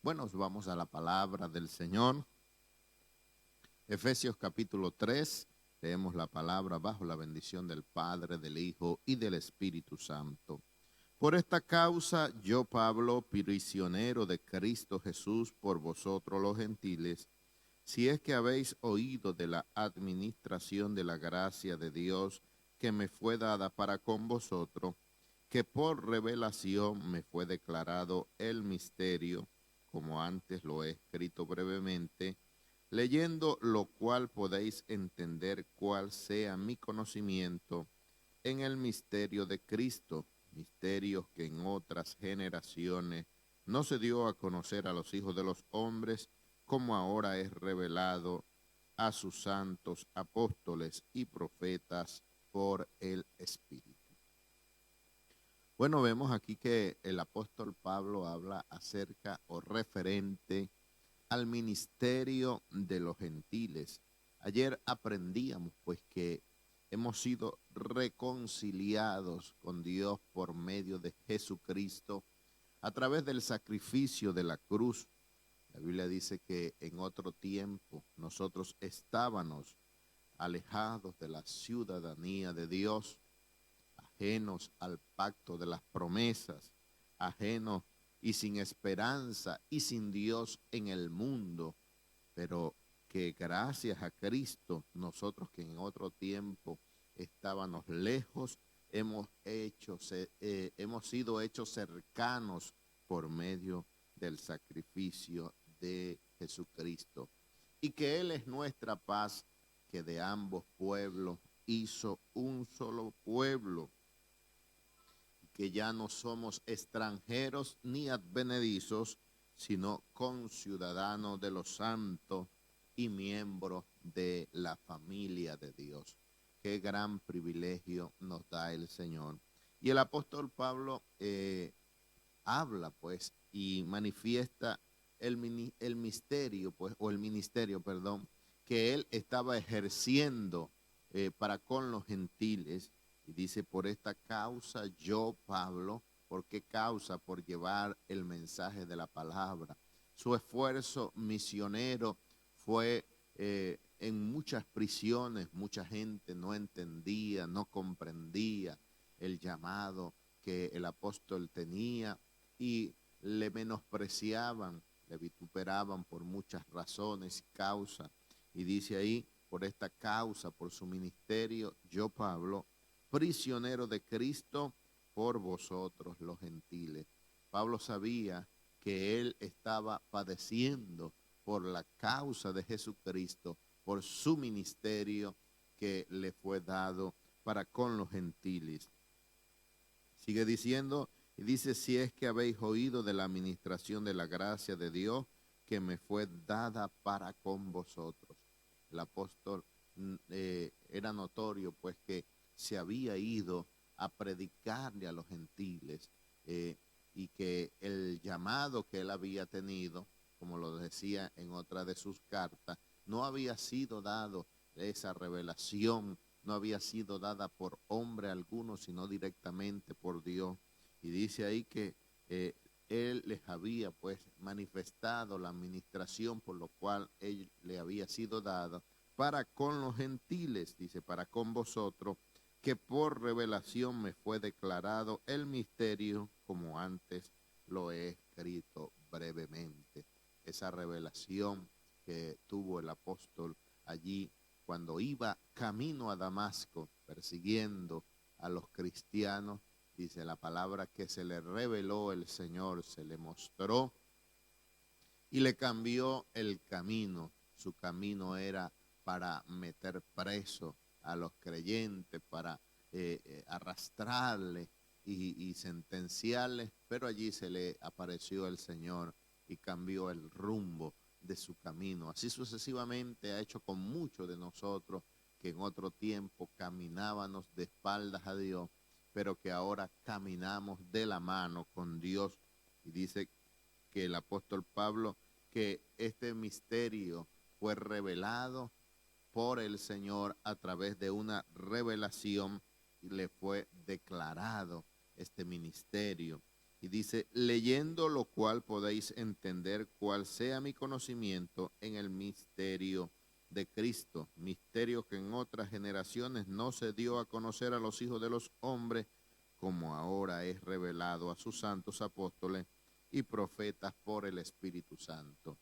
Bueno, vamos a la palabra del Señor. Efesios capítulo 3, leemos la palabra bajo la bendición del Padre, del Hijo y del Espíritu Santo. Por esta causa, yo, Pablo, prisionero de Cristo Jesús, por vosotros los gentiles, si es que habéis oído de la administración de la gracia de Dios que me fue dada para con vosotros, que por revelación me fue declarado el misterio, como antes lo he escrito brevemente, leyendo lo cual podéis entender cuál sea mi conocimiento en el misterio de Cristo, misterios que en otras generaciones no se dio a conocer a los hijos de los hombres, como ahora es revelado a sus santos apóstoles y profetas por el Espíritu. Bueno, vemos aquí que el apóstol Pablo habla acerca o referente al ministerio de los gentiles. Ayer aprendíamos pues que hemos sido reconciliados con Dios por medio de Jesucristo a través del sacrificio de la cruz. La Biblia dice que en otro tiempo nosotros estábamos alejados de la ciudadanía de Dios, ajenos al pacto de las promesas, ajenos y sin esperanza y sin Dios en el mundo, pero que gracias a Cristo, nosotros que en otro tiempo estábamos lejos, hemos sido hechos cercanos por medio del sacrificio de Jesucristo. Y que Él es nuestra paz, que de ambos pueblos hizo un solo pueblo, que ya no somos extranjeros ni advenedizos, sino conciudadanos de los santos y miembros de la familia de Dios. Qué gran privilegio nos da el Señor. Y el apóstol Pablo habla pues y manifiesta el misterio, pues, o el ministerio, perdón, que él estaba ejerciendo para con los gentiles. Y dice, por esta causa yo, Pablo, ¿por qué causa? Por llevar el mensaje de la palabra. Su esfuerzo misionero fue en muchas prisiones, mucha gente no entendía, no comprendía el llamado que el apóstol tenía y le menospreciaban, le vituperaban por muchas razones y causas. Y dice ahí, por esta causa, por su ministerio, yo, Pablo, prisionero de Cristo, por vosotros los gentiles. Pablo sabía que él estaba padeciendo por la causa de Jesucristo, por su ministerio que le fue dado para con los gentiles. Sigue diciendo, y dice, si es que habéis oído de la administración de la gracia de Dios que me fue dada para con vosotros. El apóstol era notorio pues que se había ido a predicarle a los gentiles y que el llamado que él había tenido, como lo decía en otra de sus cartas, no había sido dado esa revelación, no había sido dada por hombre alguno, sino directamente por Dios. Y dice ahí que él les había pues manifestado la administración por lo cual él le había sido dada para con los gentiles, dice, para con vosotros, que por revelación me fue declarado el misterio, como antes lo he escrito brevemente. Esa revelación que tuvo el apóstol allí cuando iba camino a Damasco persiguiendo a los cristianos, dice la palabra que se le reveló el Señor, se le mostró y le cambió el camino. Su camino era para meter preso a los creyentes, para arrastrarles y sentenciarles, pero allí se le apareció el Señor y cambió el rumbo de su camino. Así sucesivamente ha hecho con muchos de nosotros que en otro tiempo caminábamos de espaldas a Dios, pero que ahora caminamos de la mano con Dios. Y dice que el apóstol Pablo, que este misterio fue revelado por el Señor a través de una revelación y le fue declarado este ministerio. Y dice, leyendo lo cual podéis entender cuál sea mi conocimiento en el misterio de Cristo, misterio que en otras generaciones no se dio a conocer a los hijos de los hombres, como ahora es revelado a sus santos apóstoles y profetas por el Espíritu Santo.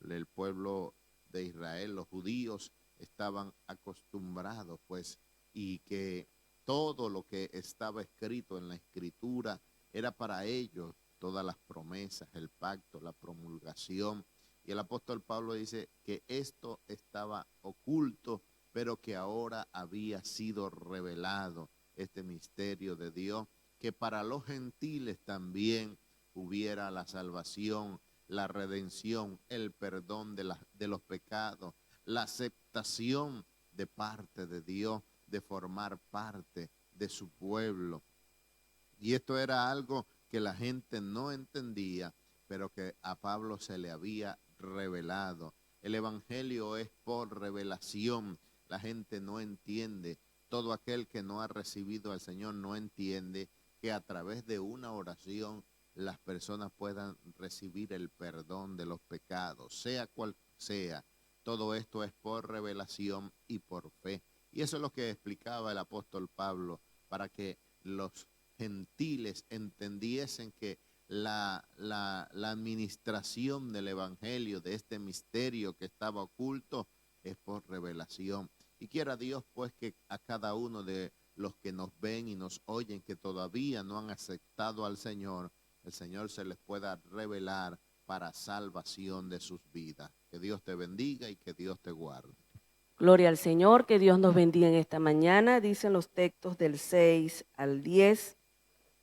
El pueblo de Israel, los judíos, estaban acostumbrados, pues, y que todo lo que estaba escrito en la Escritura era para ellos, todas las promesas, el pacto, la promulgación. Y el apóstol Pablo dice que esto estaba oculto, pero que ahora había sido revelado, este misterio de Dios, que para los gentiles también hubiera la salvación, la redención, el perdón de los pecados, la aceptación de parte de Dios, de formar parte de su pueblo. Y esto era algo que la gente no entendía, pero que a Pablo se le había revelado. El evangelio es por revelación. La gente no entiende. Todo aquel que no ha recibido al Señor no entiende que a través de una oración las personas puedan recibir el perdón de los pecados, sea cual sea. Todo esto es por revelación y por fe. Y eso es lo que explicaba el apóstol Pablo, para que los gentiles entendiesen que la administración del evangelio, de este misterio que estaba oculto, es por revelación. Y quiera Dios, pues, que a cada uno de los que nos ven y nos oyen, que todavía no han aceptado al Señor, el Señor se les pueda revelar para salvación de sus vidas. Que Dios te bendiga y que Dios te guarde. Gloria al Señor, que Dios nos bendiga en esta mañana. Dicen los textos del 6 al 10,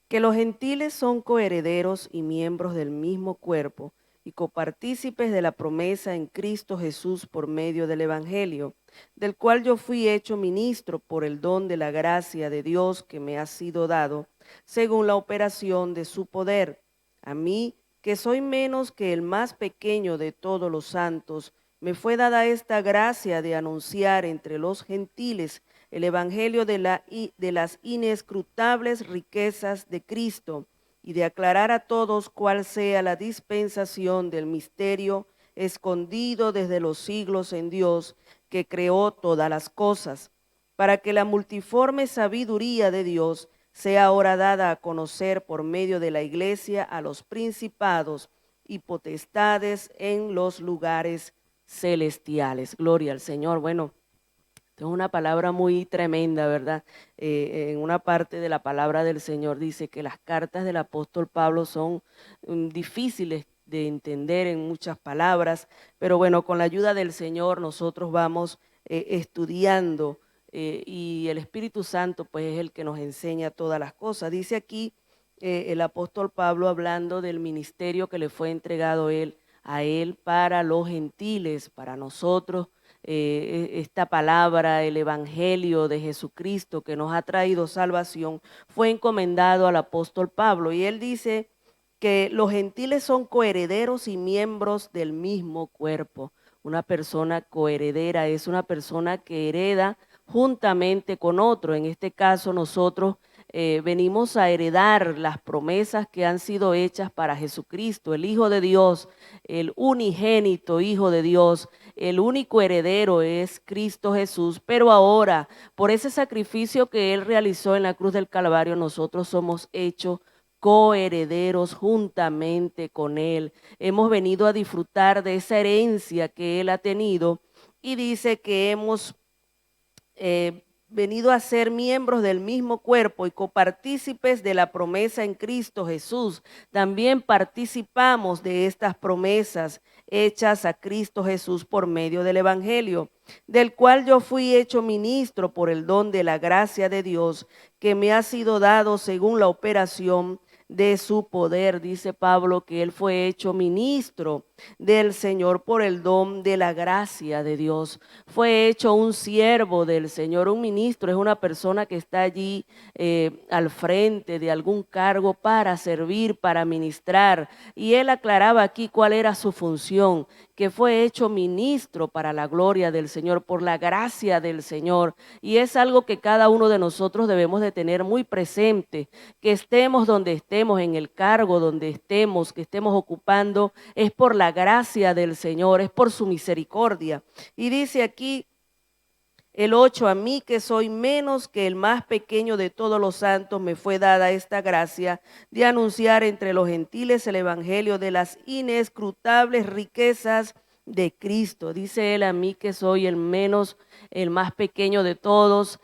que los gentiles son coherederos y miembros del mismo cuerpo y copartícipes de la promesa en Cristo Jesús por medio del Evangelio, del cual yo fui hecho ministro por el don de la gracia de Dios que me ha sido dado, según la operación de su poder. A mí, que soy menos que el más pequeño de todos los santos, me fue dada esta gracia de anunciar entre los gentiles el evangelio de las inescrutables riquezas de Cristo y de aclarar a todos cuál sea la dispensación del misterio escondido desde los siglos en Dios, que creó todas las cosas, para que la multiforme sabiduría de Dios sea ahora dada a conocer por medio de la Iglesia a los principados y potestades en los lugares celestiales. Gloria al Señor. Bueno, es una palabra muy tremenda, ¿verdad? En una parte de la palabra del Señor dice que las cartas del apóstol Pablo son difíciles de entender en muchas palabras, pero bueno, con la ayuda del Señor nosotros vamos estudiando y el Espíritu Santo pues es el que nos enseña todas las cosas. Dice aquí el apóstol Pablo hablando del ministerio que le fue entregado a él para los gentiles, para nosotros. Esta palabra, el evangelio de Jesucristo que nos ha traído salvación, fue encomendado al apóstol Pablo, y él dice que los gentiles son coherederos y miembros del mismo cuerpo. Una persona coheredera es una persona que hereda juntamente con otro. En este caso nosotros venimos a heredar las promesas que han sido hechas para Jesucristo, el Hijo de Dios, el unigénito Hijo de Dios. El único heredero es Cristo Jesús, pero ahora, por ese sacrificio que Él realizó en la cruz del Calvario, nosotros somos hechos coherederos juntamente con Él. Hemos venido a disfrutar de esa herencia que Él ha tenido, y dice que hemos venido a ser miembros del mismo cuerpo y copartícipes de la promesa en Cristo Jesús. También participamos de estas promesas hechas a Cristo Jesús por medio del Evangelio, del cual yo fui hecho ministro por el don de la gracia de Dios que me ha sido dado según la operación de su poder. Dice Pablo que él fue hecho ministro del Señor por el don de la gracia de Dios. Fue hecho un siervo del Señor. Un ministro es una persona que está allí al frente de algún cargo para servir, para ministrar. Y él aclaraba aquí cuál era su función, que fue hecho ministro para la gloria del Señor, por la gracia del Señor. Y es algo que cada uno de nosotros debemos de tener muy presente, que estemos donde estemos, estemos, en el cargo donde estemos, que estemos ocupando, es por la gracia del Señor, es por su misericordia. Y dice aquí el 8, a mí que soy menos que el más pequeño de todos los santos, me fue dada esta gracia de anunciar entre los gentiles el evangelio de las inescrutables riquezas de Cristo. Dice él, a mí que soy el menos, el más pequeño de todos.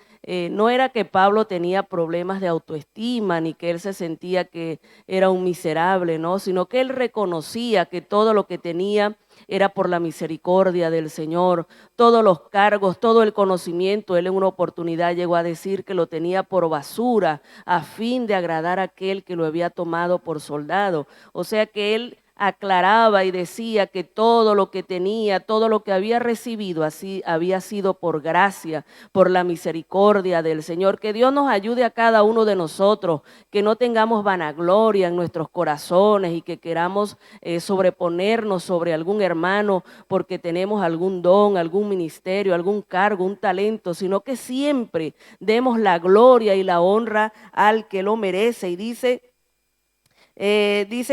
No era que Pablo tenía problemas de autoestima, ni que él se sentía que era un miserable, ¿no? Sino que él reconocía que todo lo que tenía era por la misericordia del Señor. Todos los cargos, todo el conocimiento, él en una oportunidad llegó a decir que lo tenía por basura a fin de agradar a aquel que lo había tomado por soldado. O sea que él aclaraba y decía que todo lo que tenía, todo lo que había recibido, así había sido por gracia, por la misericordia del Señor. Que Dios nos ayude a cada uno de nosotros, que no tengamos vanagloria en nuestros corazones y que queramos sobreponernos sobre algún hermano porque tenemos algún don, algún ministerio, algún cargo, un talento, sino que siempre demos la gloria y la honra al que lo merece. Y dice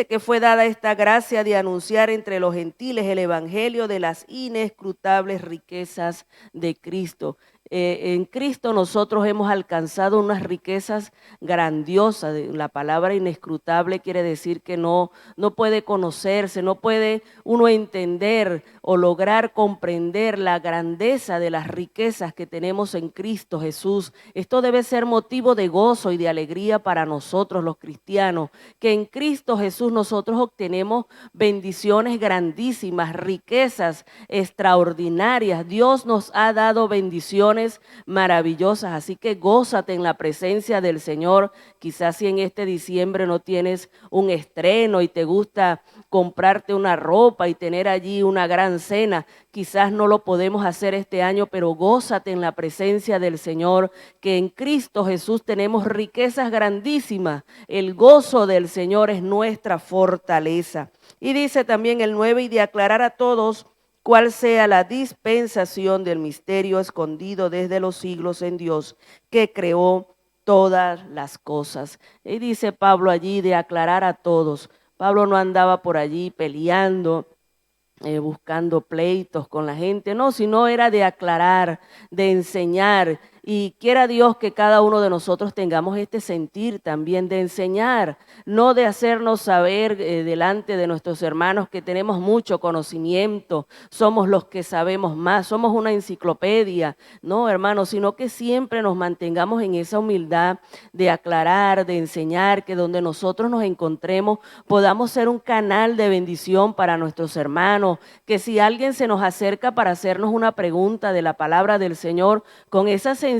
que fue dada esta gracia de anunciar entre los gentiles el evangelio de las inescrutables riquezas de Cristo. En Cristo nosotros hemos alcanzado unas riquezas grandiosas. La palabra inescrutable quiere decir que no puede conocerse, no puede uno entender o lograr comprender la grandeza de las riquezas que tenemos en Cristo Jesús. Esto debe ser motivo de gozo y de alegría para nosotros los cristianos, que en Cristo Jesús nosotros obtenemos bendiciones grandísimas, riquezas extraordinarias. Dios nos ha dado bendiciones maravillosas, así que gózate en la presencia del Señor. Quizás si en este diciembre no tienes un estreno y te gusta comprarte una ropa y tener allí una gran cena, quizás no lo podemos hacer este año, pero gózate en la presencia del Señor, que en Cristo Jesús tenemos riquezas grandísimas. El gozo del Señor es nuestra fortaleza. Y dice también el 9, y de aclarar a todos cuál sea la dispensación del misterio escondido desde los siglos en Dios, que creó todas las cosas. Y dice Pablo allí de aclarar a todos. Pablo no andaba por allí peleando, buscando pleitos con la gente, no, sino era de aclarar, de enseñar. Y quiera Dios que cada uno de nosotros tengamos este sentir también de enseñar, no de hacernos saber delante de nuestros hermanos que tenemos mucho conocimiento, somos los que sabemos más, somos una enciclopedia, no, hermanos, sino que siempre nos mantengamos en esa humildad de aclarar, de enseñar, que donde nosotros nos encontremos podamos ser un canal de bendición para nuestros hermanos, que si alguien se nos acerca para hacernos una pregunta de la palabra del Señor, con esa sencillez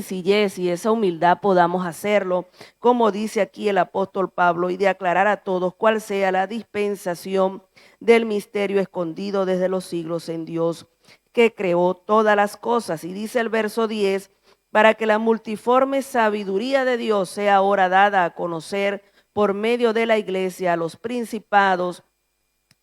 y esa humildad podamos hacerlo, como dice aquí el apóstol Pablo, y de aclarar a todos cuál sea la dispensación del misterio escondido desde los siglos en Dios, que creó todas las cosas. Y dice el verso 10, para que la multiforme sabiduría de Dios sea ahora dada a conocer por medio de la iglesia a los principados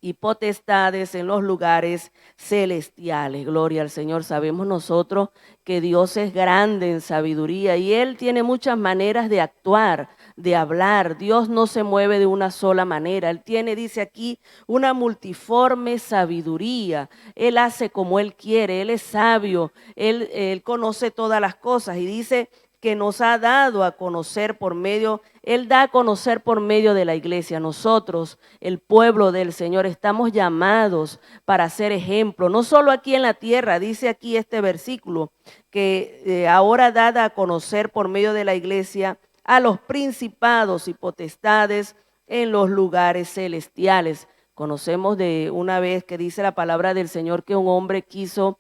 y potestades en los lugares celestiales. Gloria al Señor. Sabemos nosotros que Dios es grande en sabiduría y Él tiene muchas maneras de actuar, de hablar. Dios no se mueve de una sola manera. Él tiene, dice aquí, una multiforme sabiduría. Él hace como Él quiere. Él es sabio. Él conoce todas las cosas y dice que nos ha dado a conocer por medio, Él da a conocer por medio de la iglesia. Nosotros, el pueblo del Señor, estamos llamados para ser ejemplo, no solo aquí en la tierra, dice aquí este versículo, que ahora dada a conocer por medio de la iglesia a los principados y potestades en los lugares celestiales. Conocemos de una vez que dice la palabra del Señor que un hombre quiso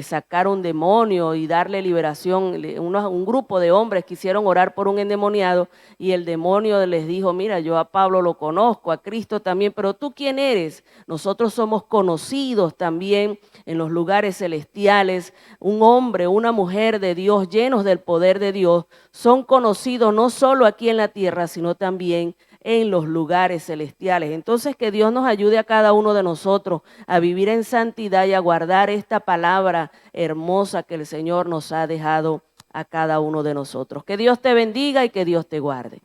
sacar un demonio y darle liberación. Un grupo de hombres quisieron orar por un endemoniado y el demonio les dijo, mira, yo a Pablo lo conozco, a Cristo también, pero ¿tú quién eres? Nosotros somos conocidos también en los lugares celestiales. Un hombre, una mujer de Dios, llenos del poder de Dios, son conocidos no solo aquí en la tierra, sino también en los lugares celestiales. Entonces que Dios nos ayude a cada uno de nosotros a vivir en santidad y a guardar esta palabra hermosa que el Señor nos ha dejado a cada uno de nosotros. Que Dios te bendiga y que Dios te guarde.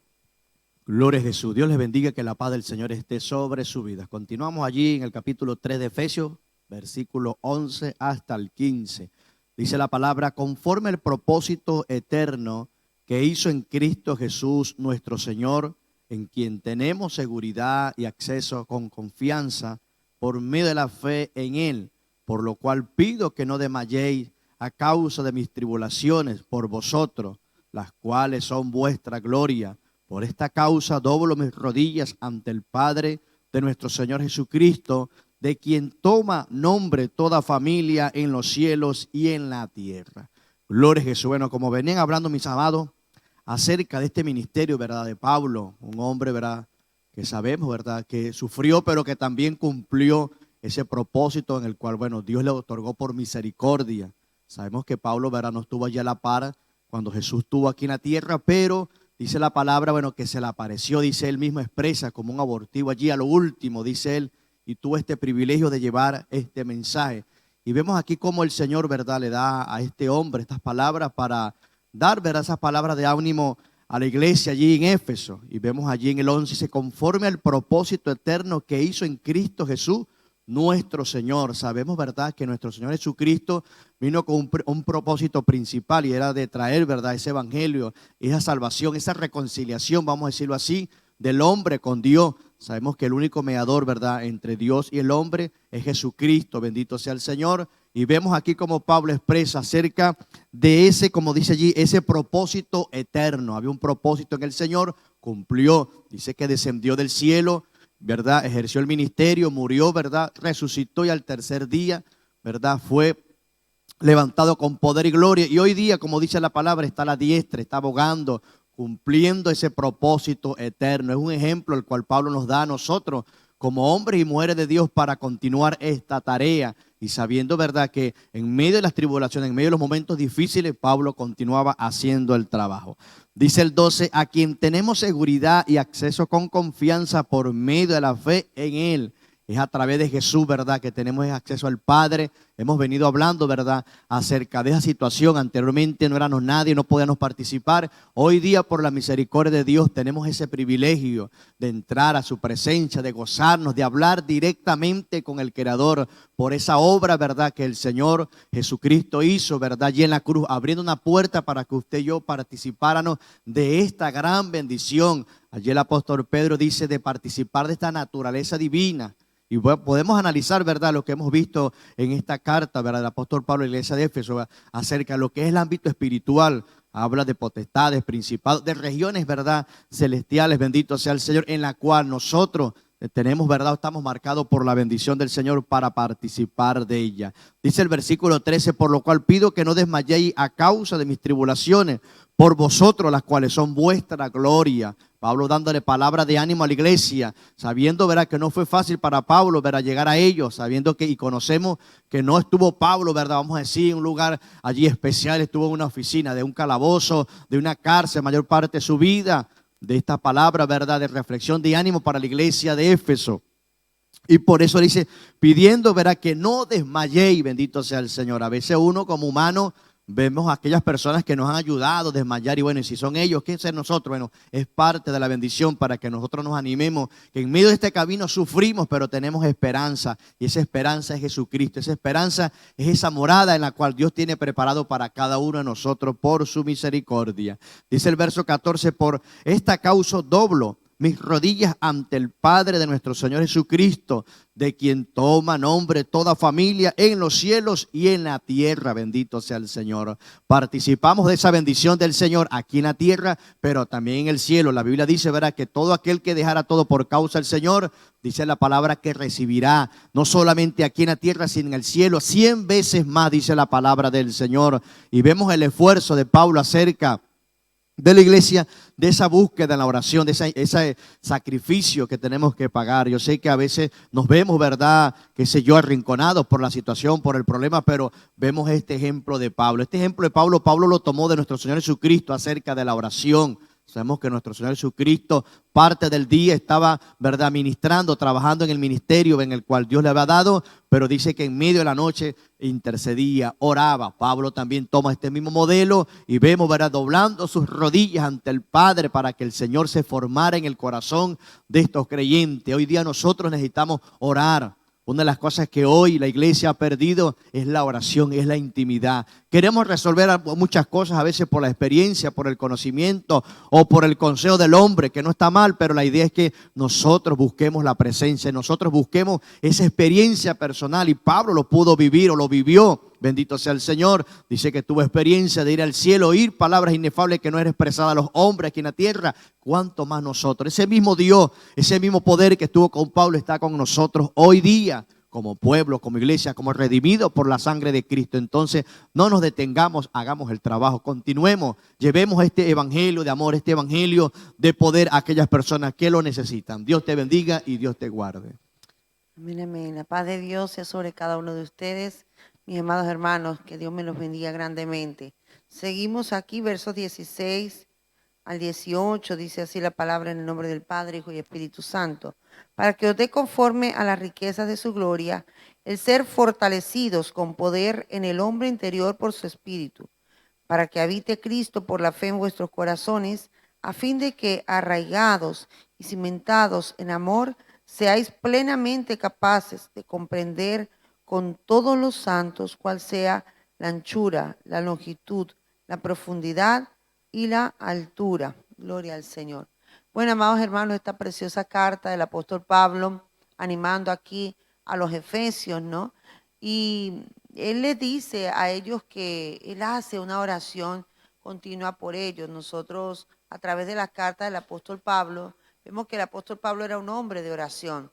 Gloria a Jesús. Dios les bendiga, que la paz del Señor esté sobre su vida. Continuamos allí en el capítulo 3 de Efesios, versículo 11 hasta el 15. Dice la palabra: conforme el propósito eterno que hizo en Cristo Jesús nuestro Señor, en quien tenemos seguridad y acceso con confianza por medio de la fe en Él, por lo cual pido que no desmayéis a causa de mis tribulaciones por vosotros, las cuales son vuestra gloria. Por esta causa doblo mis rodillas ante el Padre de nuestro Señor Jesucristo, de quien toma nombre toda familia en los cielos y en la tierra. Gloria a Jesús. Bueno, como venían hablando mis amados acerca de este ministerio, ¿verdad?, de Pablo, un hombre, ¿verdad?, que sabemos, ¿verdad?, que sufrió, pero que también cumplió ese propósito en el cual, bueno, Dios le otorgó por misericordia. Sabemos que Pablo, ¿verdad?, no estuvo allí a la par cuando Jesús estuvo aquí en la tierra, pero dice la palabra, bueno, que se le apareció, dice él mismo, expresa como un abortivo allí a lo último, dice él, y tuvo este privilegio de llevar este mensaje. Y vemos aquí cómo el Señor, ¿verdad?, le da a este hombre estas palabras para dar, ¿verdad?, esas palabras de ánimo a la iglesia allí en Éfeso. Y vemos allí en el 11, dice: conforme al propósito eterno que hizo en Cristo Jesús nuestro Señor. Sabemos, ¿verdad?, que nuestro Señor Jesucristo vino con un propósito principal, y era de traer, ¿verdad?, ese evangelio, esa salvación, esa reconciliación, vamos a decirlo así, del hombre con Dios. Sabemos que el único mediador, ¿verdad?, entre Dios y el hombre es Jesucristo, bendito sea el Señor. Y vemos aquí como Pablo expresa acerca de ese, como dice allí, ese propósito eterno. Había un propósito en el Señor, cumplió, dice que descendió del cielo, ¿verdad?, ejerció el ministerio, murió, ¿verdad?, resucitó, y al tercer día, ¿verdad?, fue levantado con poder y gloria. Y hoy día, como dice la palabra, está a la diestra, está abogando, cumpliendo ese propósito eterno. Es un ejemplo el cual Pablo nos da a nosotros como hombres y mujeres de Dios para continuar esta tarea, y sabiendo, ¿verdad?, que en medio de las tribulaciones, en medio de los momentos difíciles, Pablo continuaba haciendo el trabajo. Dice el 12: a quien tenemos seguridad y acceso con confianza por medio de la fe en Él. Es a través de Jesús, ¿verdad?, que tenemos acceso al Padre. Hemos venido hablando, ¿verdad?, acerca de esa situación. Anteriormente no éramos nadie, no podíamos participar. Hoy día, por la misericordia de Dios, tenemos ese privilegio de entrar a su presencia, de gozarnos, de hablar directamente con el Creador por esa obra, ¿verdad?, que el Señor Jesucristo hizo, ¿verdad?, allí en la cruz, abriendo una puerta para que usted y yo participáramos de esta gran bendición. Allí el apóstol Pedro dice de participar de esta naturaleza divina. Y podemos analizar, ¿verdad?, lo que hemos visto en esta carta, ¿verdad?, del apóstol Pablo a la iglesia de Éfeso, ¿verdad?, acerca de lo que es el ámbito espiritual. Habla de potestades, principados, de regiones, ¿verdad?, celestiales, bendito sea el Señor, en la cual nosotros tenemos, ¿verdad?, estamos marcados por la bendición del Señor para participar de ella. Dice el versículo 13: por lo cual pido que no desmayéis a causa de mis tribulaciones por vosotros, las cuales son vuestra gloria. Pablo dándole palabra de ánimo a la iglesia, sabiendo, ¿verdad?, que no fue fácil para Pablo, ¿verdad?, llegar a ellos, sabiendo que, y conocemos que no estuvo Pablo, ¿verdad?, vamos a decir, en un lugar allí especial, estuvo en una oficina, de un calabozo, de una cárcel, mayor parte de su vida. De esta palabra, ¿verdad?, de reflexión, de ánimo para la iglesia de Éfeso. Y por eso dice, pidiendo, ¿verdad?, que no desmayéis, bendito sea el Señor. A veces uno como humano vemos a aquellas personas que nos han ayudado a desmayar, y bueno, y si son ellos, ¿qué es nosotros? Bueno, es parte de la bendición para que nosotros nos animemos, que en medio de este camino sufrimos, pero tenemos esperanza, y esa esperanza es Jesucristo. Esa esperanza es esa morada en la cual Dios tiene preparado para cada uno de nosotros por su misericordia. Dice el verso 14: por esta causa doblo mis rodillas ante el Padre de nuestro Señor Jesucristo, de quien toma nombre toda familia en los cielos y en la tierra. Bendito sea el Señor. Participamos de esa bendición del Señor aquí en la tierra, pero también en el cielo. La Biblia dice, ¿verdad?, que todo aquel que dejara todo por causa del Señor, dice la palabra, que recibirá, no solamente aquí en la tierra, sino en el cielo, 100 veces más, dice la palabra del Señor. Y vemos el esfuerzo de Pablo acerca de la iglesia, de esa búsqueda en la oración, de ese sacrificio que tenemos que pagar. Yo sé que a veces nos vemos, ¿verdad?, qué sé yo, arrinconados por la situación, por el problema, pero vemos este ejemplo de Pablo. Este ejemplo de Pablo, Pablo lo tomó de nuestro Señor Jesucristo acerca de la oración. Sabemos que nuestro Señor Jesucristo parte del día estaba, ¿verdad?, ministrando, trabajando en el ministerio en el cual Dios le había dado, pero dice que en medio de la noche intercedía, oraba. Pablo también toma este mismo modelo y vemos, ¿verdad?, doblando sus rodillas ante el Padre para que el Señor se formara en el corazón de estos creyentes. Hoy día nosotros necesitamos orar. Una de las cosas que hoy la iglesia ha perdido es la oración, es la intimidad. Queremos resolver muchas cosas a veces por la experiencia, por el conocimiento o por el consejo del hombre, que no está mal, pero la idea es que nosotros busquemos la presencia, nosotros busquemos esa experiencia personal, y Pablo lo pudo vivir o lo vivió. Bendito sea el Señor. Dice que tuvo experiencia de ir al cielo, oír palabras inefables que no eran expresadas a los hombres aquí en la tierra. ¿Cuánto más nosotros? Ese mismo Dios, ese mismo poder que estuvo con Pablo está con nosotros hoy día, como pueblo, como iglesia, como redimidos por la sangre de Cristo. Entonces, no nos detengamos, hagamos el trabajo, continuemos, llevemos este evangelio de amor, este evangelio de poder a aquellas personas que lo necesitan. Dios te bendiga y Dios te guarde. Amén, amén. La paz de Dios sea sobre cada uno de ustedes, mis amados hermanos, que Dios me los bendiga grandemente. Seguimos aquí, versos 16 al 18, dice así la palabra: en el nombre del Padre, Hijo y Espíritu Santo, para que os dé conforme a las riquezas de su gloria, el ser fortalecidos con poder en el hombre interior por su Espíritu, para que habite Cristo por la fe en vuestros corazones, a fin de que, arraigados y cimentados en amor, seáis plenamente capaces de comprender con todos los santos cuál sea la anchura, la longitud, la profundidad y la altura. Gloria al Señor. Bueno, amados hermanos, esta preciosa carta del apóstol Pablo, animando aquí a los efesios, ¿no? Y él les dice a ellos que él hace una oración continua por ellos. Nosotros, a través de la carta del apóstol Pablo, vemos que el apóstol Pablo era un hombre de oración.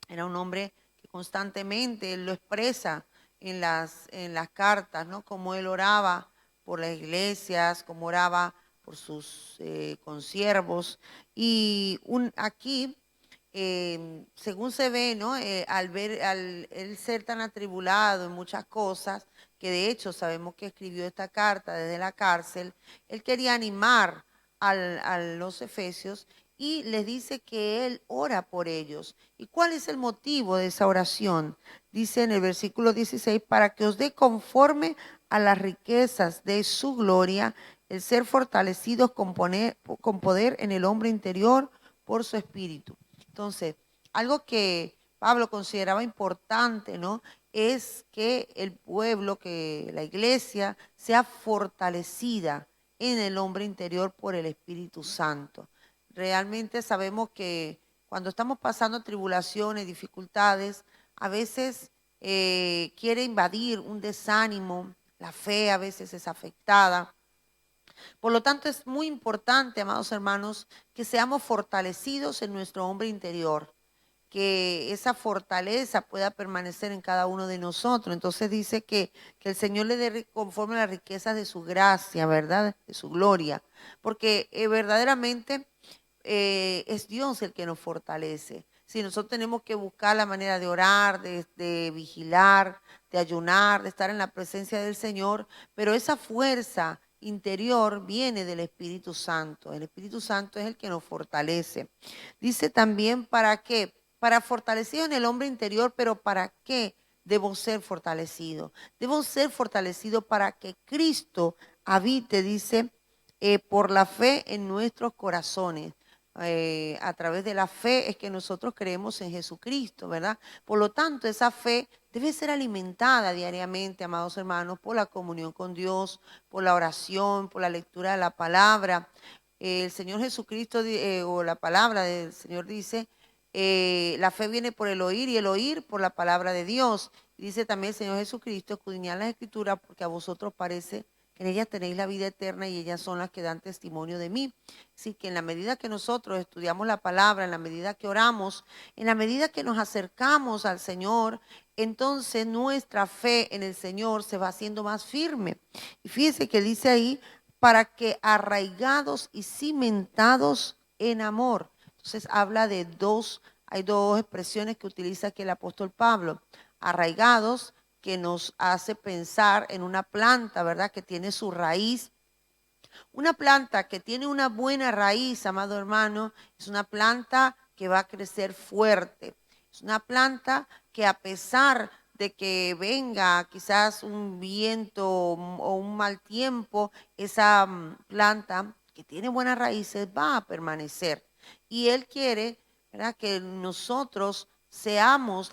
Era un hombre que constantemente él lo expresa en las cartas, ¿no? Como él oraba por las iglesias, como oraba por sus consiervos. Y aquí, según se ve, ¿no? Al él ser tan atribulado en muchas cosas, que de hecho sabemos que escribió esta carta desde la cárcel, él quería animar a los efesios y les dice que él ora por ellos. ¿Y cuál es el motivo de esa oración? Dice en el versículo 16, para que os dé conforme a las riquezas de su gloria, el ser fortalecidos con poder en el hombre interior por su espíritu. Entonces, algo que Pablo consideraba importante, ¿no?, es que el pueblo, que la iglesia sea fortalecida en el hombre interior por el Espíritu Santo. Realmente sabemos que cuando estamos pasando tribulaciones, dificultades, a veces quiere invadir un desánimo, la fe a veces es afectada. Por lo tanto, es muy importante, amados hermanos, que seamos fortalecidos en nuestro hombre interior, que esa fortaleza pueda permanecer en cada uno de nosotros. Entonces dice que el Señor le dé conforme a las riquezas de su gracia, ¿verdad?, de su gloria, porque verdaderamente es Dios el que nos fortalece. Si nosotros tenemos que buscar la manera de orar, de vigilar, de ayunar, de estar en la presencia del Señor, pero esa fuerza interior viene del Espíritu Santo. El Espíritu Santo es el que nos fortalece. Dice también, ¿para qué? Para fortalecer en el hombre interior, pero ¿para qué debo ser fortalecido? Debo ser fortalecido para que Cristo habite, dice, por la fe en nuestros corazones. A través de la fe es que nosotros creemos en Jesucristo, ¿verdad? Por lo tanto, esa fe debe ser alimentada diariamente, amados hermanos, por la comunión con Dios, por la oración, por la lectura de la palabra. El Señor Jesucristo, o la palabra del Señor dice, la fe viene por el oír y el oír por la palabra de Dios. Y dice también el Señor Jesucristo, escudriñad las Escrituras porque a vosotros parece que en ellas tenéis la vida eterna y ellas son las que dan testimonio de mí. Así que en la medida que nosotros estudiamos la palabra, en la medida que oramos, en la medida que nos acercamos al Señor, entonces nuestra fe en el Señor se va haciendo más firme. Y fíjense que dice ahí, para que arraigados y cimentados en amor. Entonces habla de hay dos expresiones que utiliza aquí el apóstol Pablo. Arraigados, que nos hace pensar en una planta, ¿verdad?, que tiene su raíz Una planta que tiene una buena raíz, amado hermano, es una planta que va a crecer fuerte. Es una planta que a pesar de que venga quizás un viento o un mal tiempo, esa planta que tiene buenas raíces va a permanecer. Y Él quiere, ¿verdad?, que nosotros seamos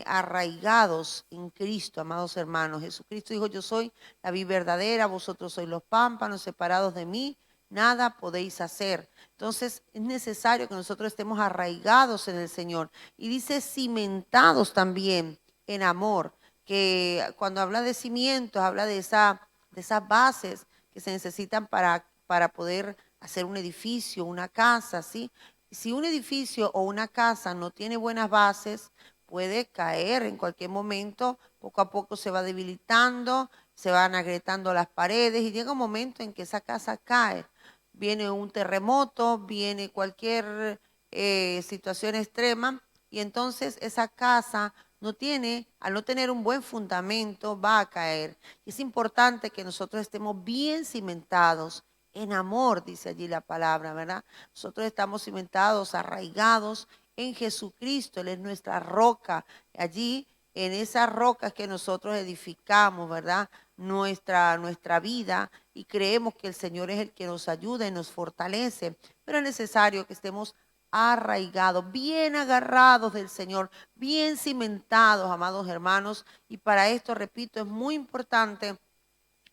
arraigados en Cristo, amados hermanos. Jesucristo dijo, yo soy la vid verdadera, vosotros sois los pámpanos, separados de mí, nada podéis hacer. Entonces es necesario que nosotros estemos arraigados en el Señor. Y dice cimentados también en amor, que cuando habla de cimientos, habla de esas bases que se necesitan para poder hacer un edificio, una casa, ¿sí? Si un edificio o una casa no tiene buenas bases, puede caer en cualquier momento, poco a poco se va debilitando, se van agrietando las paredes y llega un momento en que esa casa cae. Viene un terremoto, viene cualquier situación extrema y entonces esa casa no tiene, al no tener un buen fundamento, va a caer. Y es importante que nosotros estemos bien cimentados en amor, dice allí la palabra, ¿verdad? Nosotros estamos cimentados, arraigados en Jesucristo. Él es nuestra roca. Allí, en esas rocas que nosotros edificamos, ¿verdad? Nuestra vida, y creemos que el Señor es el que nos ayuda y nos fortalece. Pero es necesario que estemos arraigados, bien agarrados del Señor, bien cimentados, amados hermanos. Y para esto, repito, es muy importante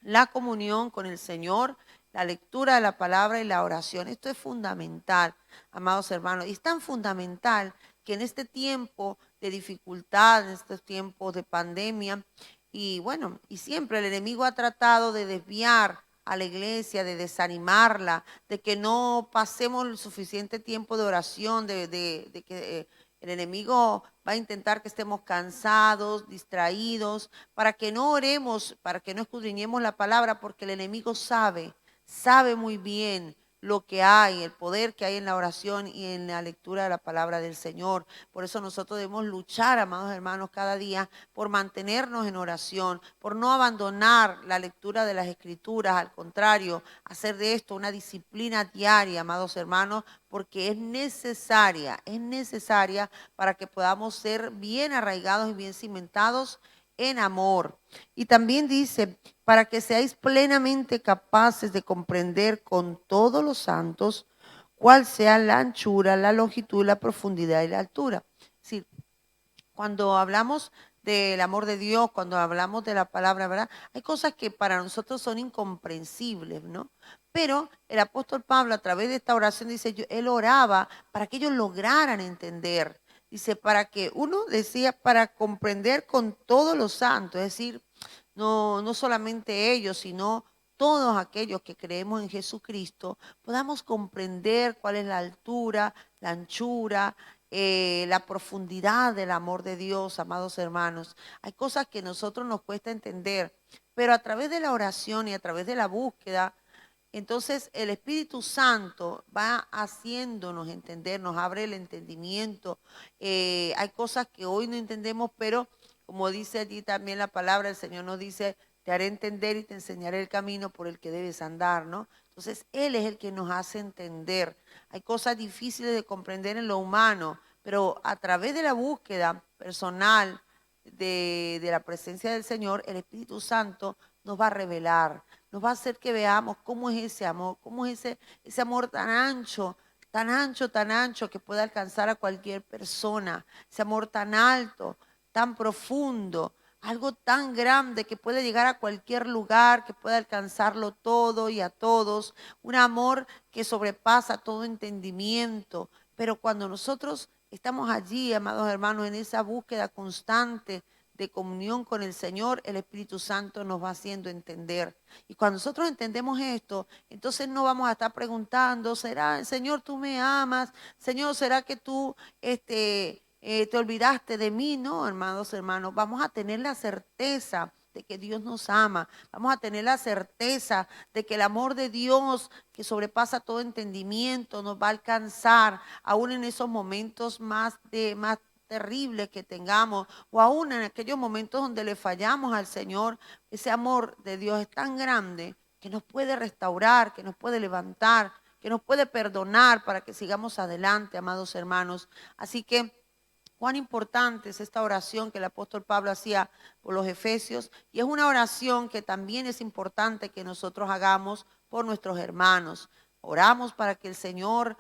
la comunión con el Señor, la lectura de la palabra y la oración. Esto es fundamental, amados hermanos. Y es tan fundamental que en este tiempo de dificultad, en estos tiempos de pandemia, y bueno, y siempre el enemigo ha tratado de desviar a la iglesia, de desanimarla, de que no pasemos el suficiente tiempo de oración, de que el enemigo va a intentar que estemos cansados, distraídos, para que no oremos, para que no escudriñemos la palabra, porque el enemigo sabe muy bien lo que hay, el poder que hay en la oración y en la lectura de la palabra del Señor. Por eso nosotros debemos luchar, amados hermanos, cada día por mantenernos en oración, por no abandonar la lectura de las Escrituras, al contrario, hacer de esto una disciplina diaria, amados hermanos, porque es necesaria para que podamos ser bien arraigados y bien cimentados en amor. Y también dice, para que seáis plenamente capaces de comprender con todos los santos cuál sea la anchura, la longitud, la profundidad y la altura. Es decir, cuando hablamos del amor de Dios, cuando hablamos de la palabra, ¿verdad? Hay cosas que para nosotros son incomprensibles, ¿no? Pero el apóstol Pablo a través de esta oración dice, él oraba para que ellos lograran entender. Dice, para que uno decía, para comprender con todos los santos, es decir, no solamente ellos, sino todos aquellos que creemos en Jesucristo, podamos comprender cuál es la altura, la anchura, la profundidad del amor de Dios, amados hermanos. Hay cosas que a nosotros nos cuesta entender, pero a través de la oración y a través de la búsqueda, entonces el Espíritu Santo va haciéndonos entender, nos abre el entendimiento. Hay cosas que hoy no entendemos, pero como dice allí también la palabra, el Señor nos dice, te haré entender y te enseñaré el camino por el que debes andar, ¿no? Entonces Él es el que nos hace entender. Hay cosas difíciles de comprender en lo humano, pero a través de la búsqueda personal de la presencia del Señor, el Espíritu Santo nos va a revelar, nos va a hacer que veamos cómo es ese amor, cómo es ese amor tan ancho, tan ancho, tan ancho que puede alcanzar a cualquier persona, ese amor tan alto, tan profundo, algo tan grande que puede llegar a cualquier lugar, que puede alcanzarlo todo y a todos, un amor que sobrepasa todo entendimiento. Pero cuando nosotros estamos allí, amados hermanos, en esa búsqueda constante de comunión con el Señor, el Espíritu Santo nos va haciendo entender. Y cuando nosotros entendemos esto, entonces no vamos a estar preguntando, ¿será, Señor, tú me amas? Señor, ¿será que tú te olvidaste de mí? No, hermanos, vamos a tener la certeza de que Dios nos ama. Vamos a tener la certeza de que el amor de Dios, que sobrepasa todo entendimiento, nos va a alcanzar aún en esos momentos más terribles que tengamos, o aún en aquellos momentos donde le fallamos al Señor. Ese amor de Dios es tan grande que nos puede restaurar, que nos puede levantar, que nos puede perdonar para que sigamos adelante, amados hermanos. Así que cuán importante es esta oración que el apóstol Pablo hacía por los efesios, y es una oración que también es importante que nosotros hagamos por nuestros hermanos. Oramos para que el Señor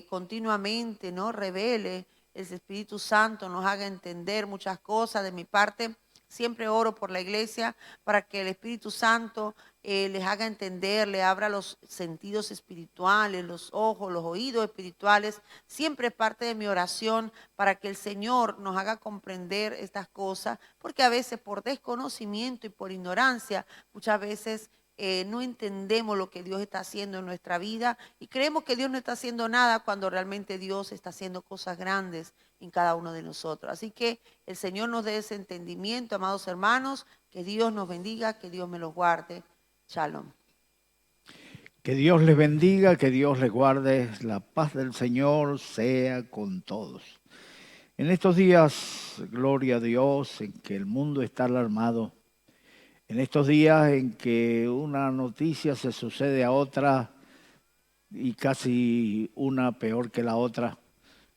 continuamente nos revele, el Espíritu Santo nos haga entender muchas cosas. De mi parte, siempre oro por la iglesia para que el Espíritu Santo les haga entender, le abra los sentidos espirituales, los ojos, los oídos espirituales. Siempre es parte de mi oración para que el Señor nos haga comprender estas cosas, porque a veces por desconocimiento y por ignorancia, muchas veces no entendemos lo que Dios está haciendo en nuestra vida y creemos que Dios no está haciendo nada cuando realmente Dios está haciendo cosas grandes en cada uno de nosotros. Así que el Señor nos dé ese entendimiento, amados hermanos, que Dios nos bendiga, que Dios me los guarde. Shalom. Que Dios les bendiga, que Dios les guarde, la paz del Señor sea con todos. En estos días, gloria a Dios, en que el mundo está alarmado, en estos días en que una noticia se sucede a otra y casi una peor que la otra,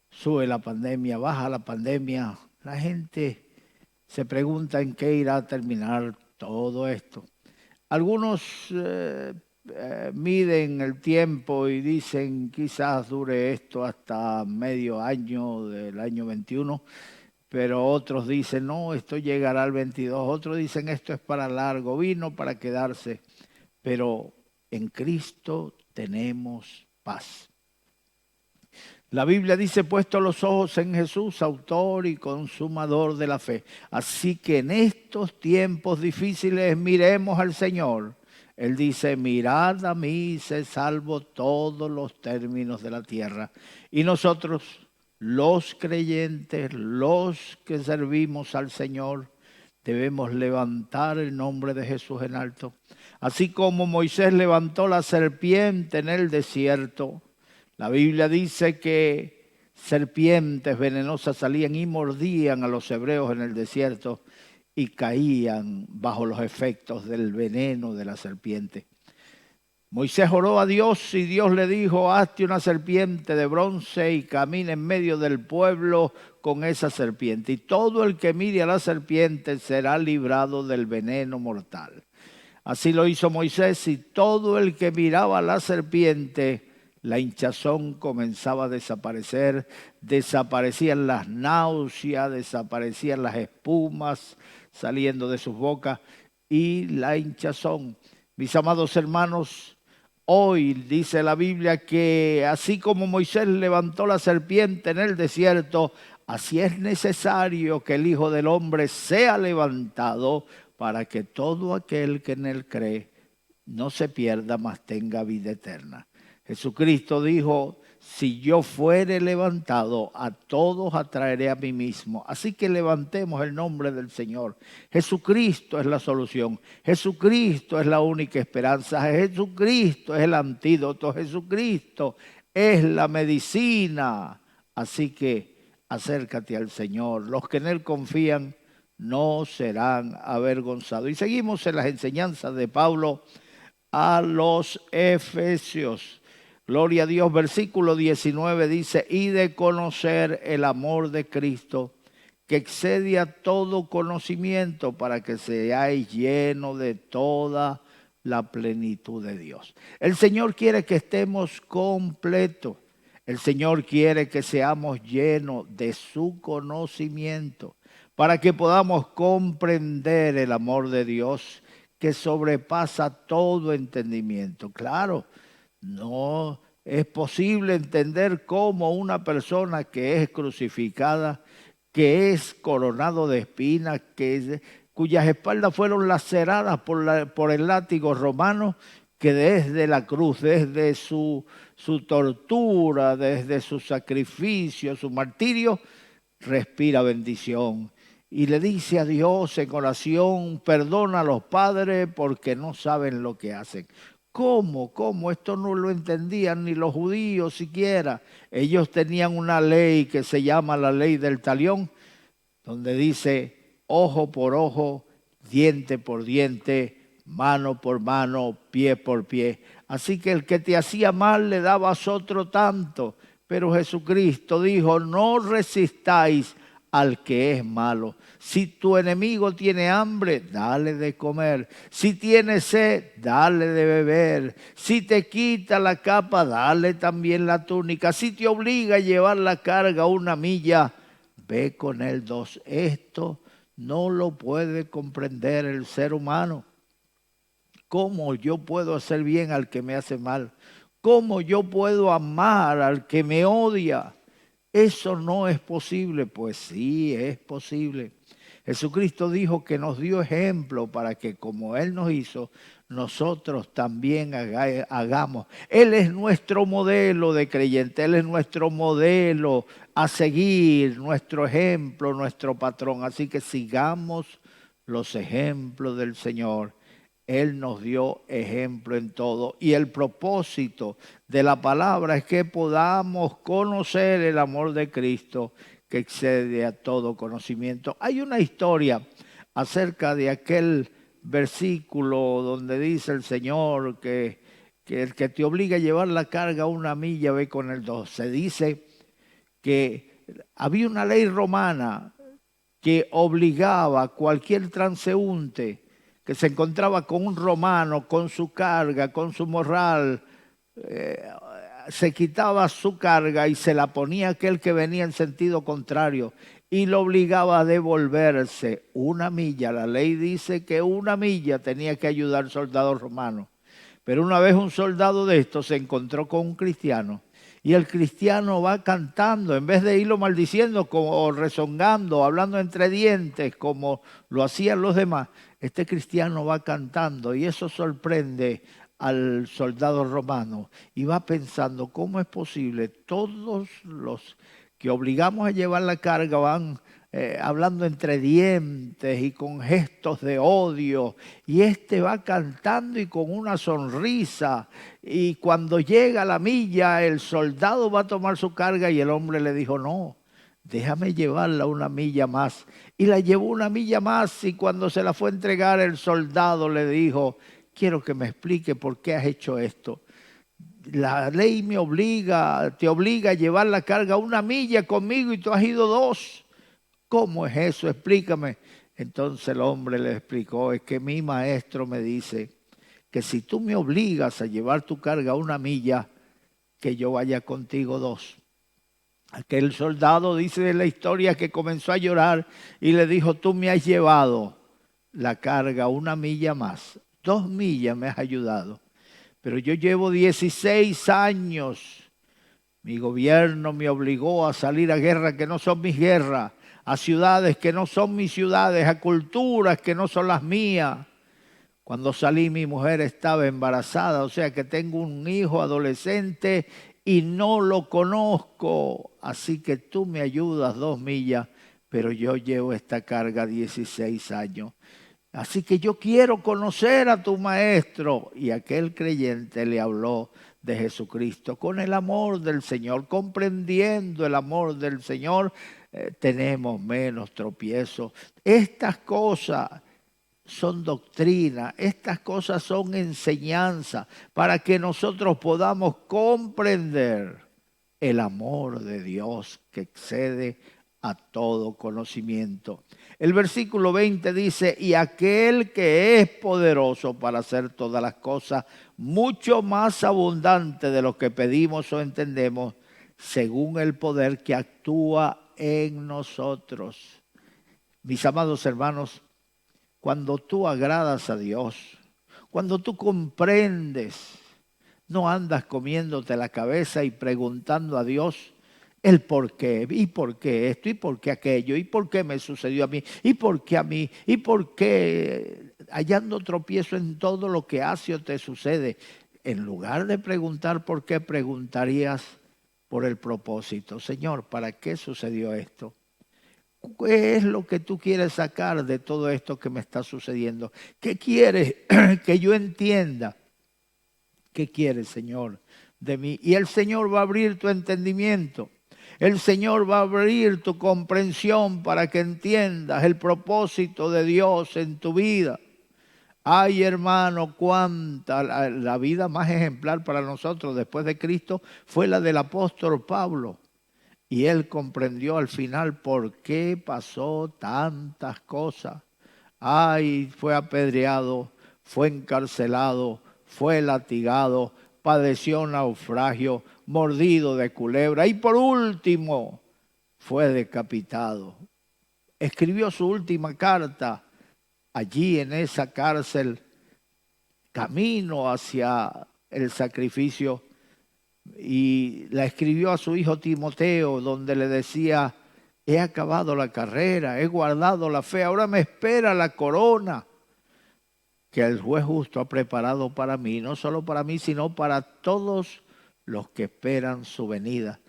sube la pandemia, baja la pandemia, la gente se pregunta en qué irá a terminar todo esto. Algunos miden el tiempo y dicen quizás dure esto hasta medio año del año 21, pero otros dicen no, esto llegará al 22, otros dicen esto es para largo, vino para quedarse, pero en Cristo tenemos paz. La Biblia dice, puesto los ojos en Jesús, autor y consumador de la fe. Así que en estos tiempos difíciles miremos al Señor. Él dice, mirad a mí, sé salvo todos los términos de la tierra. Y nosotros, los creyentes, los que servimos al Señor, debemos levantar el nombre de Jesús en alto. Así como Moisés levantó la serpiente en el desierto, la Biblia dice que serpientes venenosas salían y mordían a los hebreos en el desierto y caían bajo los efectos del veneno de la serpiente. Moisés oró a Dios y Dios le dijo, hazte una serpiente de bronce y camina en medio del pueblo con esa serpiente. Y todo el que mire a la serpiente será librado del veneno mortal. Así lo hizo Moisés y todo el que miraba a la serpiente, la hinchazón comenzaba a desaparecer, desaparecían las náuseas, desaparecían las espumas saliendo de sus bocas y la hinchazón. Mis amados hermanos, hoy dice la Biblia que así como Moisés levantó la serpiente en el desierto, así es necesario que el Hijo del Hombre sea levantado para que todo aquel que en él cree no se pierda, mas tenga vida eterna. Jesucristo dijo, si yo fuere levantado, a todos atraeré a mí mismo. Así que levantemos el nombre del Señor. Jesucristo es la solución. Jesucristo es la única esperanza. Jesucristo es el antídoto. Jesucristo es la medicina. Así que acércate al Señor. Los que en Él confían no serán avergonzados. Y seguimos en las enseñanzas de Pablo a los Efesios. Gloria a Dios, versículo 19 dice, y de conocer el amor de Cristo, que excede a todo conocimiento, para que seáis llenos de toda la plenitud de Dios. El Señor quiere que estemos completos. El Señor quiere que seamos llenos de su conocimiento, para que podamos comprender el amor de Dios, que sobrepasa todo entendimiento. Claro, no es posible entender cómo una persona que es crucificada, que es coronado de espinas, cuyas espaldas fueron laceradas por el látigo romano, que desde la cruz, desde su tortura, desde su sacrificio, su martirio, respira bendición. Y le dice a Dios en oración, perdona a los padres porque no saben lo que hacen. ¿Cómo? Esto no lo entendían ni los judíos siquiera. Ellos tenían una ley que se llama la ley del talión, donde dice ojo por ojo, diente por diente, mano por mano, pie por pie. Así que el que te hacía mal le dabas otro tanto. Pero Jesucristo dijo, no resistáis al que es malo. Si tu enemigo tiene hambre, dale de comer. Si tiene sed, dale de beber. Si te quita la capa, dale también la túnica. Si te obliga a llevar la carga 1 milla, ve con él 2. Esto no lo puede comprender el ser humano. ¿Cómo yo puedo hacer bien al que me hace mal? ¿Cómo yo puedo amar al que me odia? Eso no es posible. Pues sí, es posible. Jesucristo dijo que nos dio ejemplo para que como Él nos hizo, nosotros también hagamos. Él es nuestro modelo de creyente, Él es nuestro modelo a seguir, nuestro ejemplo, nuestro patrón. Así que sigamos los ejemplos del Señor. Él nos dio ejemplo en todo. Y el propósito de la palabra es que podamos conocer el amor de Cristo que excede a todo conocimiento. Hay una historia acerca de aquel versículo donde dice el Señor que el que te obliga a llevar la carga 1 milla, ve con el 2. Se dice que había una ley romana que obligaba a cualquier transeúnte que se encontraba con un romano, con su carga, con su morral, se quitaba su carga y se la ponía aquel que venía en sentido contrario y lo obligaba a devolverse 1 milla. La ley dice que 1 milla tenía que ayudar al soldado romano. Pero una vez un soldado de estos se encontró con un cristiano y el cristiano va cantando, en vez de irlo maldiciendo o rezongando, hablando entre dientes como lo hacían los demás, este cristiano va cantando y eso sorprende al soldado romano y va pensando, ¿cómo es posible? Todos los que obligamos a llevar la carga van hablando entre dientes y con gestos de odio, y este va cantando y con una sonrisa, y cuando llega la milla el soldado va a tomar su carga y el hombre le dijo, no, déjame llevarla 1 milla más, y la llevó 1 milla más, y cuando se la fue a entregar el soldado le dijo, quiero que me explique por qué has hecho esto. La ley te obliga a llevar la carga 1 milla conmigo y tú has ido 2. ¿Cómo es eso? Explícame. Entonces el hombre le explicó, es que mi maestro me dice que si tú me obligas a llevar tu carga 1 milla, que yo vaya contigo 2. Aquel soldado dice de la historia que comenzó a llorar y le dijo, tú me has llevado la carga 1 milla más, 2 millas me has ayudado, pero yo llevo 16 años. Mi gobierno me obligó a salir a guerras que no son mis guerras, a ciudades que no son mis ciudades, a culturas que no son las mías. Cuando salí mi mujer estaba embarazada, o sea que tengo un hijo adolescente y no lo conozco. Así que tú me ayudas 2 millas, pero yo llevo esta carga 16 años. Así que yo quiero conocer a tu maestro. Y aquel creyente le habló de Jesucristo con el amor del Señor, comprendiendo el amor del Señor. Tenemos menos tropiezos. Estas cosas son doctrina, estas cosas son enseñanza para que nosotros podamos comprender el amor de Dios que excede a todo conocimiento. El versículo 20 dice, y aquel que es poderoso para hacer todas las cosas mucho más abundante de lo que pedimos o entendemos, según el poder que actúa en nosotros. Mis amados hermanos, cuando tú agradas a Dios, cuando tú comprendes, no andas comiéndote la cabeza y preguntando a Dios el por qué, y por qué esto, y por qué aquello, y por qué me sucedió a mí, y por qué a mí, y por qué, hallando tropiezo en todo lo que hace o te sucede. En lugar de preguntar por qué, preguntarías por el propósito. Señor, ¿para qué sucedió esto? ¿Qué es lo que tú quieres sacar de todo esto que me está sucediendo? ¿Qué quieres que yo entienda? ¿Qué quieres, Señor, de mí? Y el Señor va a abrir tu entendimiento. El Señor va a abrir tu comprensión para que entiendas el propósito de Dios en tu vida. Ay, hermano, cuánta la vida más ejemplar para nosotros después de Cristo fue la del apóstol Pablo. Y él comprendió al final por qué pasó tantas cosas. Ay, fue apedreado, fue encarcelado, fue latigado, padeció naufragio, mordido de culebra y por último fue decapitado. Escribió su última carta allí en esa cárcel, camino hacia el sacrificio, y la escribió a su hijo Timoteo, donde le decía: he acabado la carrera, he guardado la fe, ahora me espera la corona que el juez justo ha preparado para mí, no solo para mí, sino para todos los que esperan su venida.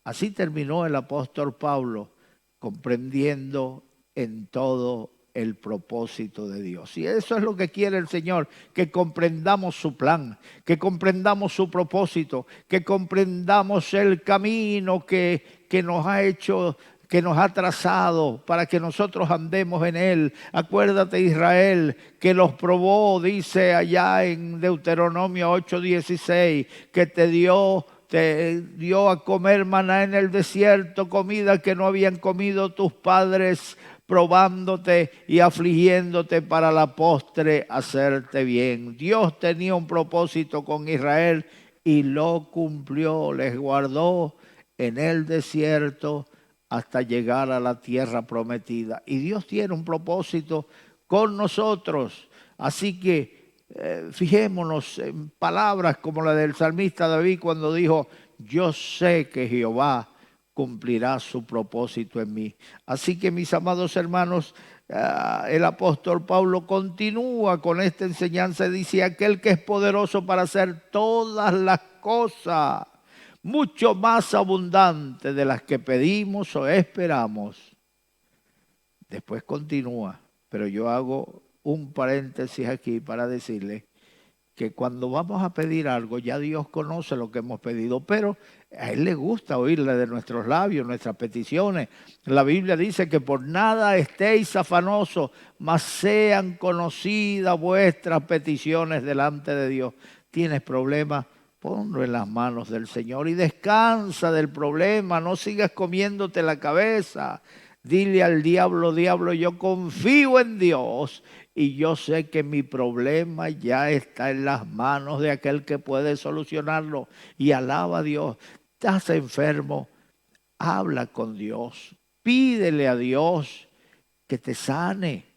Así terminó el apóstol Pablo, comprendiendo en todo el propósito de Dios. Y eso es lo que quiere el Señor, que comprendamos su plan, que comprendamos su propósito, que comprendamos el camino que nos ha hecho, que nos ha trazado para que nosotros andemos en él. Acuérdate, Israel, que los probó, dice allá en Deuteronomio 8:16, que te dio a comer maná en el desierto, comida que no habían comido tus padres, probándote y afligiéndote para la postre hacerte bien. Dios tenía un propósito con Israel y lo cumplió, les guardó en el desierto hasta llegar a la tierra prometida. Y Dios tiene un propósito con nosotros. Así que fijémonos en palabras como la del salmista David cuando dijo: yo sé que Jehová cumplirá su propósito en mí. Así que, mis amados hermanos, el apóstol Pablo continúa con esta enseñanza y dice: aquel que es poderoso para hacer todas las cosas mucho más abundante de las que pedimos o esperamos. Después continúa, pero yo hago un paréntesis aquí para decirle que cuando vamos a pedir algo, ya Dios conoce lo que hemos pedido, pero a Él le gusta oírle de nuestros labios, nuestras peticiones. La Biblia dice que por nada estéis afanosos, mas sean conocidas vuestras peticiones delante de Dios. ¿Tienes problemas? Ponlo en las manos del Señor y descansa del problema. No sigas comiéndote la cabeza. Dile al diablo: diablo, yo confío en Dios y yo sé que mi problema ya está en las manos de aquel que puede solucionarlo. Y alaba a Dios. Estás enfermo, habla con Dios. Pídele a Dios que te sane.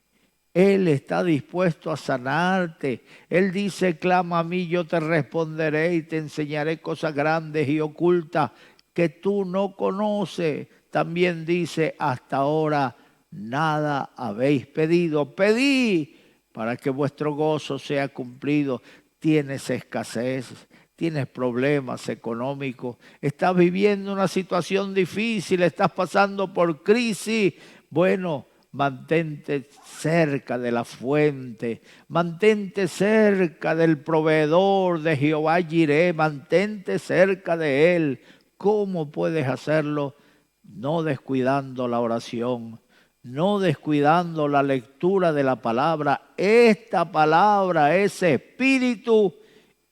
Él está dispuesto a sanarte. Él dice: clama a mí, yo te responderé y te enseñaré cosas grandes y ocultas que tú no conoces. También dice: hasta ahora nada habéis pedido. Pedí para que vuestro gozo sea cumplido. Tienes escasez, tienes problemas económicos, estás viviendo una situación difícil, estás pasando por crisis. Bueno, mantente cerca de la fuente, mantente cerca del proveedor de Jehová Jireh, mantente cerca de Él. ¿Cómo puedes hacerlo? No descuidando la oración, no descuidando la lectura de la palabra. Esta palabra es espíritu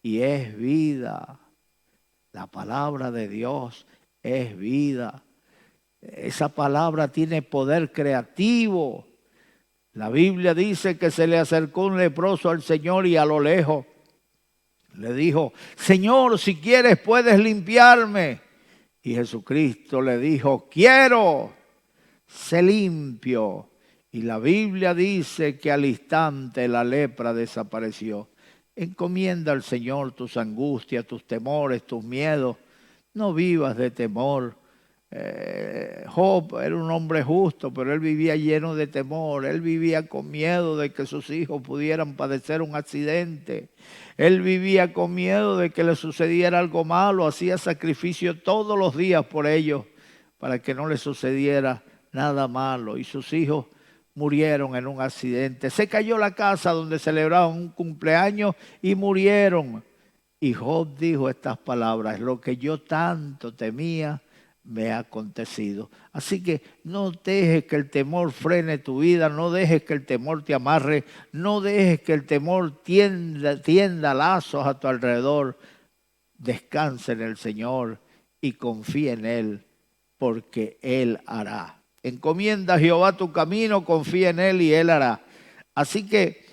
y es vida. La palabra de Dios es vida. Esa palabra tiene poder creativo. La Biblia dice que se le acercó un leproso al Señor y a lo lejos le dijo: Señor, si quieres puedes limpiarme. Y Jesucristo le dijo: quiero, sé limpio. Y la Biblia dice que al instante la lepra desapareció. Encomienda al Señor tus angustias, tus temores, tus miedos. No vivas de temor. Job era un hombre justo, pero él vivía lleno de temor. Él vivía con miedo de que sus hijos pudieran padecer un accidente. Él vivía con miedo de que le sucediera algo malo. Hacía sacrificio todos los días por ellos para que no le sucediera nada malo. Y sus hijos murieron en un accidente. Se cayó la casa donde celebraban un cumpleaños y murieron. Y Job dijo estas palabras: lo que yo tanto temía me ha acontecido. Así que no dejes que el temor frene tu vida, no dejes que el temor te amarre, no dejes que el temor tienda lazos a tu alrededor. Descansa en el Señor y confía en Él, porque Él hará. Encomienda a Jehová tu camino, confía en Él y Él hará. Así que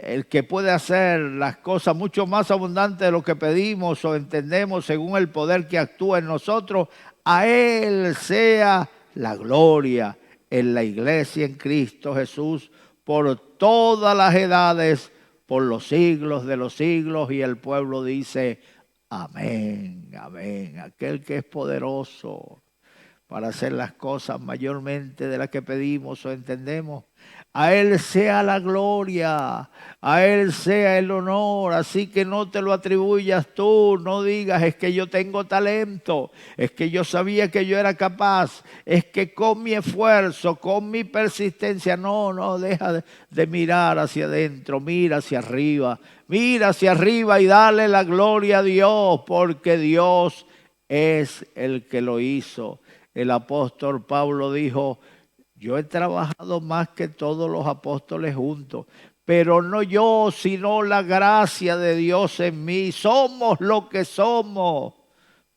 el que puede hacer las cosas mucho más abundantes de lo que pedimos o entendemos según el poder que actúa en nosotros, a Él sea la gloria en la iglesia en Cristo Jesús por todas las edades, por los siglos de los siglos. Y el pueblo dice, amén, amén. Aquel que es poderoso para hacer las cosas mayormente de las que pedimos o entendemos, a Él sea la gloria, a Él sea el honor. Así que no te lo atribuyas tú, no digas, es que yo tengo talento, es que yo sabía que yo era capaz, es que con mi esfuerzo, con mi persistencia. No, deja de mirar hacia adentro, mira hacia arriba y dale la gloria a Dios, porque Dios es el que lo hizo. El apóstol Pablo dijo, yo he trabajado más que todos los apóstoles juntos, pero no yo, sino la gracia de Dios en mí. Somos lo que somos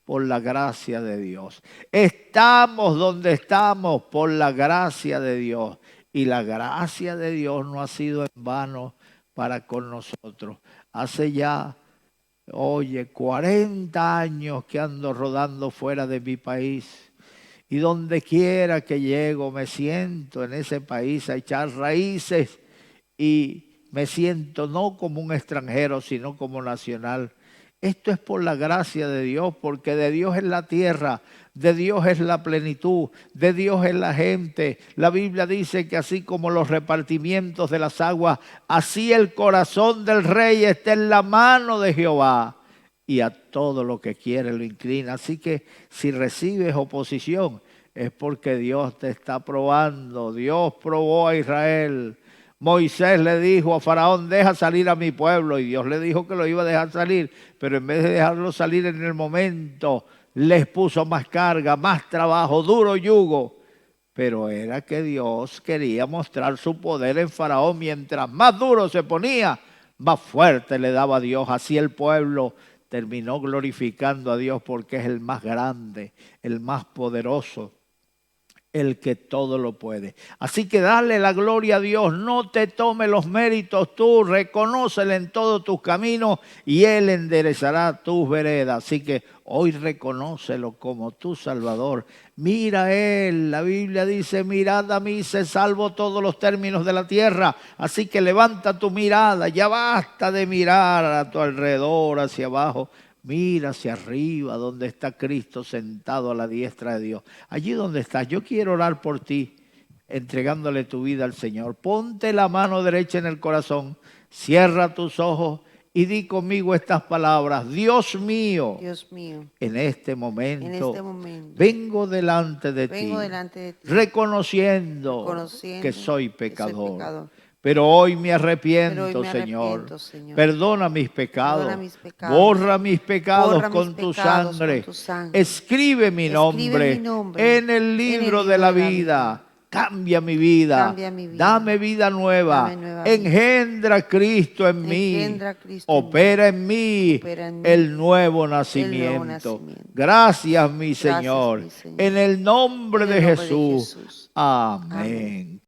por la gracia de Dios. Estamos donde estamos por la gracia de Dios. Y la gracia de Dios no ha sido en vano para con nosotros. Hace ya, 40 años que ando rodando fuera de mi país. Y donde quiera que llego me siento en ese país a echar raíces y me siento no como un extranjero, sino como nacional. Esto es por la gracia de Dios, porque de Dios es la tierra, de Dios es la plenitud, de Dios es la gente. La Biblia dice que así como los repartimientos de las aguas, así el corazón del rey está en la mano de Jehová. Y a todo lo que quiere lo inclina. Así que si recibes oposición es porque Dios te está probando. Dios probó a Israel. Moisés le dijo a Faraón, deja salir a mi pueblo. Y Dios le dijo que lo iba a dejar salir. Pero en vez de dejarlo salir en el momento, les puso más carga, más trabajo, duro yugo. Pero era que Dios quería mostrar su poder en Faraón. Mientras más duro se ponía, más fuerte le daba a Dios. Así el pueblo terminó glorificando a Dios porque es el más grande, el más poderoso, el que todo lo puede. Así que dale la gloria a Dios, no te tome los méritos tú, reconócele en todos tus caminos y Él enderezará tus veredas. Así que hoy reconócelo como tu Salvador. Mira a Él, la Biblia dice, mirad a mí, se salvo todos los términos de la tierra. Así que levanta tu mirada, ya basta de mirar a tu alrededor, hacia abajo. Mira hacia arriba, donde está Cristo sentado a la diestra de Dios. Allí donde estás, yo quiero orar por ti, entregándole tu vida al Señor. Ponte la mano derecha en el corazón, cierra tus ojos y di conmigo estas palabras. Dios mío, en este momento, vengo delante de ti, reconociendo que soy pecador. Pero hoy me arrepiento, Señor. Perdona mis pecados. Borra mis pecados con tu sangre. Escribe mi nombre en el libro de la vida. Cambia mi vida. Dame vida nueva. Engendra a Cristo en mí. Opera en mí el nuevo nacimiento. Gracias, mi Señor. En el nombre de Jesús. Amén.